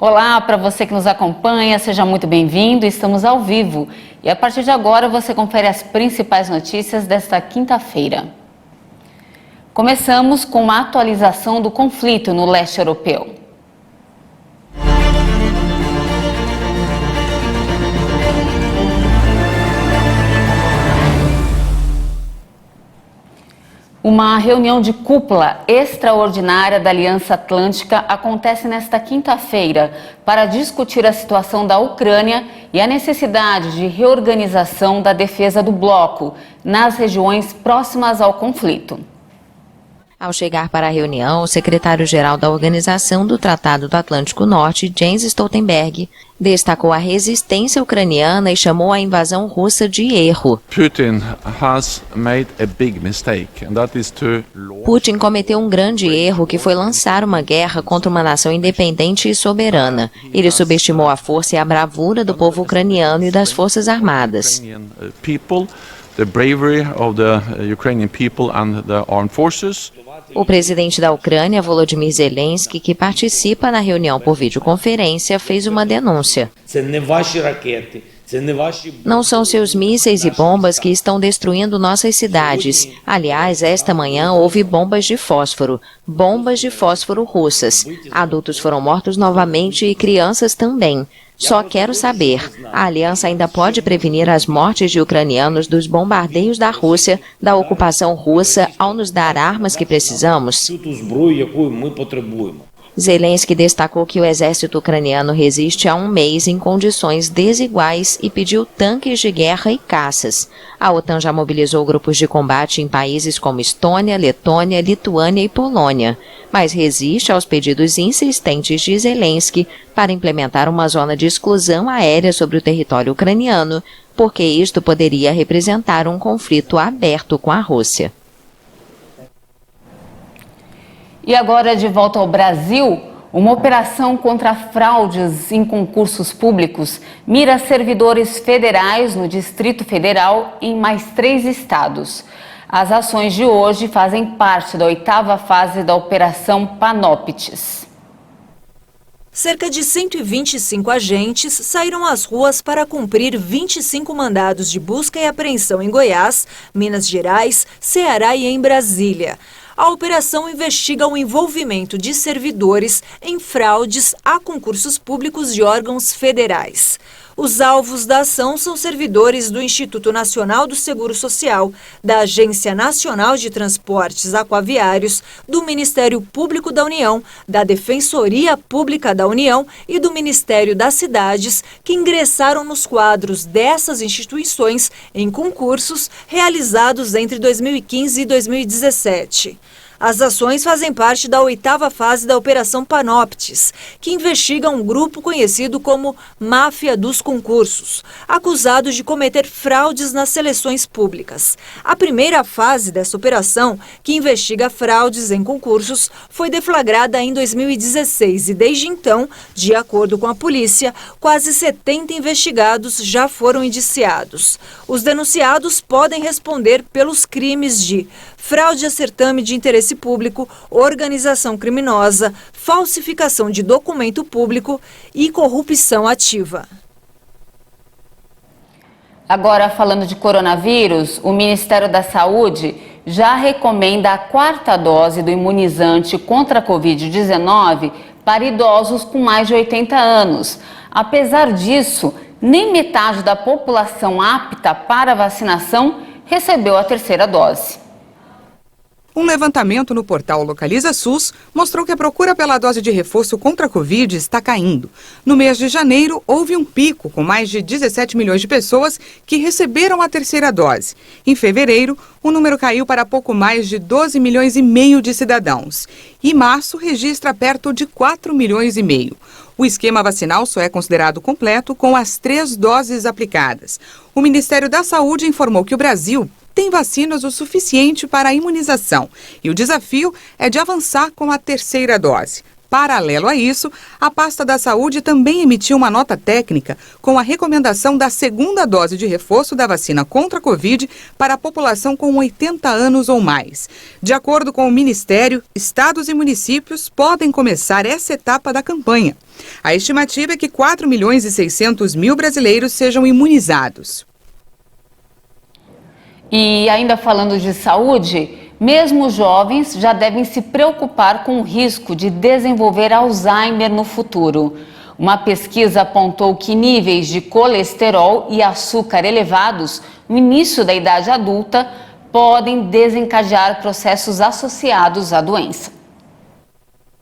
Olá, para você que nos acompanha, seja muito bem-vindo. Estamos ao vivo e a partir de agora você confere as principais notícias desta quinta-feira. Começamos com uma atualização do conflito no leste europeu. Uma reunião de cúpula extraordinária da Aliança Atlântica acontece nesta quinta-feira para discutir a situação da Ucrânia e a necessidade de reorganização da defesa do bloco nas regiões próximas ao conflito. Ao chegar para a reunião, o secretário-geral da Organização do Tratado do Atlântico Norte, Jens Stoltenberg, destacou a resistência ucraniana e chamou a invasão russa de erro. Putin cometeu um grande erro, que foi lançar uma guerra contra uma nação independente e soberana. Ele subestimou a força e a bravura do povo ucraniano e das forças armadas. O presidente da Ucrânia, Volodymyr Zelensky, que participa na reunião por videoconferência, fez uma denúncia. Não são seus mísseis e bombas que estão destruindo nossas cidades. Aliás, esta manhã houve bombas de fósforo russas. Adultos foram mortos novamente e crianças também. Só quero saber, a aliança ainda pode prevenir as mortes de ucranianos dos bombardeios da Rússia, da ocupação russa, ao nos dar armas que precisamos? Zelensky destacou que o exército ucraniano resiste há um mês em condições desiguais e pediu tanques de guerra e caças. A OTAN já mobilizou grupos de combate em países como Estônia, Letônia, Lituânia e Polônia, mas resiste aos pedidos insistentes de Zelensky para implementar uma zona de exclusão aérea sobre o território ucraniano, porque isto poderia representar um conflito aberto com a Rússia. E agora, de volta ao Brasil, uma operação contra fraudes em concursos públicos mira servidores federais no Distrito Federal em mais 3 estados. As ações de hoje fazem parte da 8ª fase da Operação Panóptis. Cerca de 125 agentes saíram às ruas para cumprir 25 mandados de busca e apreensão em Goiás, Minas Gerais, Ceará e em Brasília. A operação investiga o envolvimento de servidores em fraudes a concursos públicos de órgãos federais. Os alvos da ação são servidores do Instituto Nacional do Seguro Social, da Agência Nacional de Transportes Aquaviários, do Ministério Público da União, da Defensoria Pública da União e do Ministério das Cidades, que ingressaram nos quadros dessas instituições em concursos realizados entre 2015 e 2017. As ações fazem parte da 8ª fase da Operação Panóptis, que investiga um grupo conhecido como Máfia dos Concursos, acusados de cometer fraudes nas seleções públicas. A primeira fase dessa operação, que investiga fraudes em concursos, foi deflagrada em 2016 e, desde então, de acordo com a polícia, quase 70 investigados já foram indiciados. Os denunciados podem responder pelos crimes de fraude a certame de interesse público, organização criminosa, falsificação de documento público e corrupção ativa. Agora, falando de coronavírus, o Ministério da Saúde já recomenda a 4ª dose do imunizante contra a Covid-19 para idosos com mais de 80 anos. Apesar disso, nem metade da população apta para a vacinação recebeu a 3ª dose. Um levantamento no portal Localiza SUS mostrou que a procura pela dose de reforço contra a Covid está caindo. No mês de janeiro, houve um pico com mais de 17 milhões de pessoas que receberam a 3ª dose. Em fevereiro, o número caiu para pouco mais de 12 milhões e meio de cidadãos. E março registra perto de 4 milhões e meio. O esquema vacinal só é considerado completo com as 3 doses aplicadas. O Ministério da Saúde informou que o Brasil tem vacinas o suficiente para a imunização e o desafio é de avançar com a 3ª dose. Paralelo a isso, a pasta da saúde também emitiu uma nota técnica com a recomendação da 2ª dose de reforço da vacina contra a Covid para a população com 80 anos ou mais. De acordo com o Ministério, estados e municípios podem começar essa etapa da campanha. A estimativa é que 4.600.000 brasileiros sejam imunizados. E ainda falando de saúde, mesmo os jovens já devem se preocupar com o risco de desenvolver Alzheimer no futuro. Uma pesquisa apontou que níveis de colesterol e açúcar elevados no início da idade adulta podem desencadear processos associados à doença.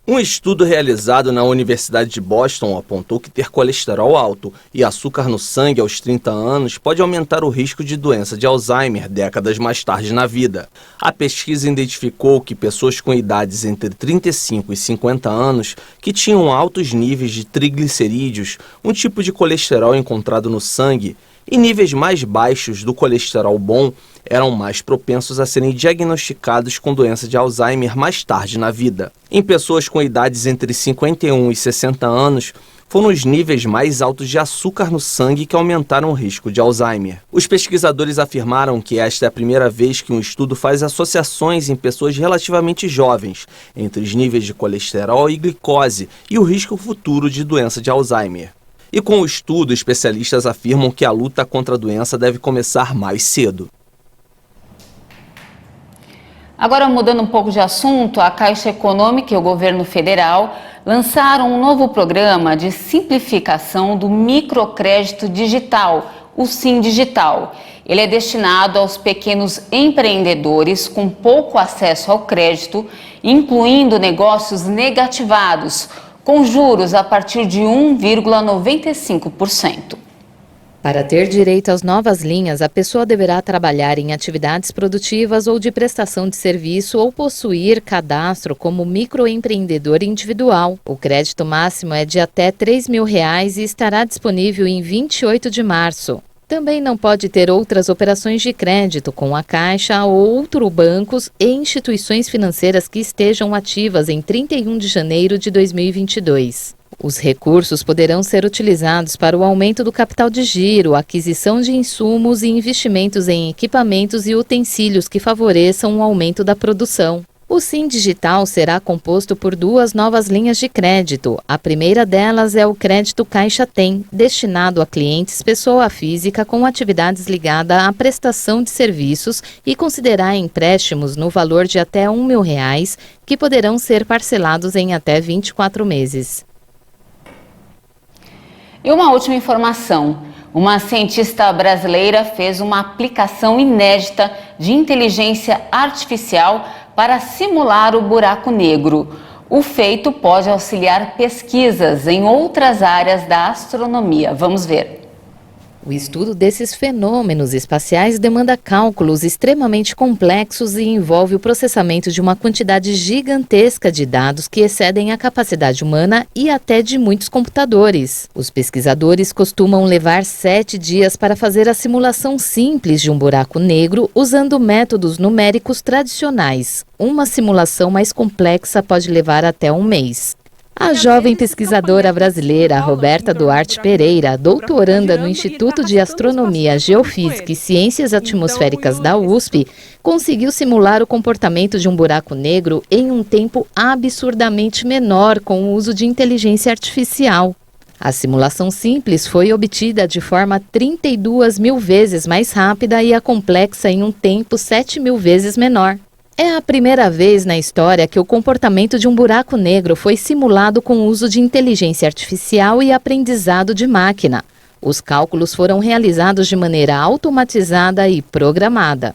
Um estudo realizado na Universidade de Boston apontou que ter colesterol alto e açúcar no sangue aos 30 anos pode aumentar o risco de doença de Alzheimer décadas mais tarde na vida. A pesquisa identificou que pessoas com idades entre 35 e 50 anos que tinham altos níveis de triglicerídeos, um tipo de colesterol encontrado no sangue, e níveis mais baixos do colesterol bom eram mais propensos a serem diagnosticados com doença de Alzheimer mais tarde na vida. Em pessoas com idades entre 51 e 60 anos, foram os níveis mais altos de açúcar no sangue que aumentaram o risco de Alzheimer. Os pesquisadores afirmaram que esta é a primeira vez que um estudo faz associações em pessoas relativamente jovens entre os níveis de colesterol e glicose e o risco futuro de doença de Alzheimer. E com o estudo, especialistas afirmam que a luta contra a doença deve começar mais cedo. Agora, mudando um pouco de assunto, a Caixa Econômica e o governo federal lançaram um novo programa de simplificação do microcrédito digital, o Sim Digital. Ele é destinado aos pequenos empreendedores com pouco acesso ao crédito, incluindo negócios negativados, com juros a partir de 1,95%. Para ter direito às novas linhas, a pessoa deverá trabalhar em atividades produtivas ou de prestação de serviço ou possuir cadastro como microempreendedor individual. O crédito máximo é de até R$ 3.000 e estará disponível em 28 de março. Também não pode ter outras operações de crédito com a Caixa ou outros bancos e instituições financeiras que estejam ativas em 31 de janeiro de 2022. Os recursos poderão ser utilizados para o aumento do capital de giro, aquisição de insumos e investimentos em equipamentos e utensílios que favoreçam o aumento da produção. O Sim Digital será composto por duas novas linhas de crédito. A primeira delas é o crédito Caixa Tem, destinado a clientes pessoa física com atividades ligadas à prestação de serviços e considerar empréstimos no valor de até R$ 1.000, que poderão ser parcelados em até 24 meses. E uma última informação. Uma cientista brasileira fez uma aplicação inédita de inteligência artificial para simular o buraco negro. O feito pode auxiliar pesquisas em outras áreas da astronomia. Vamos ver. O estudo desses fenômenos espaciais demanda cálculos extremamente complexos e envolve o processamento de uma quantidade gigantesca de dados que excedem a capacidade humana e até de muitos computadores. Os pesquisadores costumam levar 7 dias para fazer a simulação simples de um buraco negro usando métodos numéricos tradicionais. Uma simulação mais complexa pode levar até um mês. A jovem pesquisadora brasileira Roberta Duarte Pereira, doutoranda no Instituto de Astronomia, Geofísica e Ciências Atmosféricas da USP, conseguiu simular o comportamento de um buraco negro em um tempo absurdamente menor com o uso de inteligência artificial. A simulação simples foi obtida de forma 32.000 vezes mais rápida e a complexa em um tempo 7.000 vezes menor. É a primeira vez na história que o comportamento de um buraco negro foi simulado com o uso de inteligência artificial e aprendizado de máquina. Os cálculos foram realizados de maneira automatizada e programada.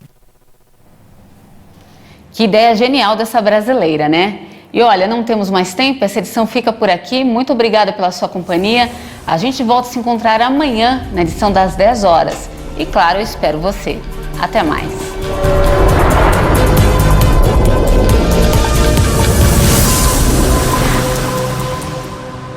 Que ideia genial dessa brasileira, né? E olha, não temos mais tempo, essa edição fica por aqui. Muito obrigada pela sua companhia. A gente volta a se encontrar amanhã, na edição das 10 horas. E claro, eu espero você. Até mais.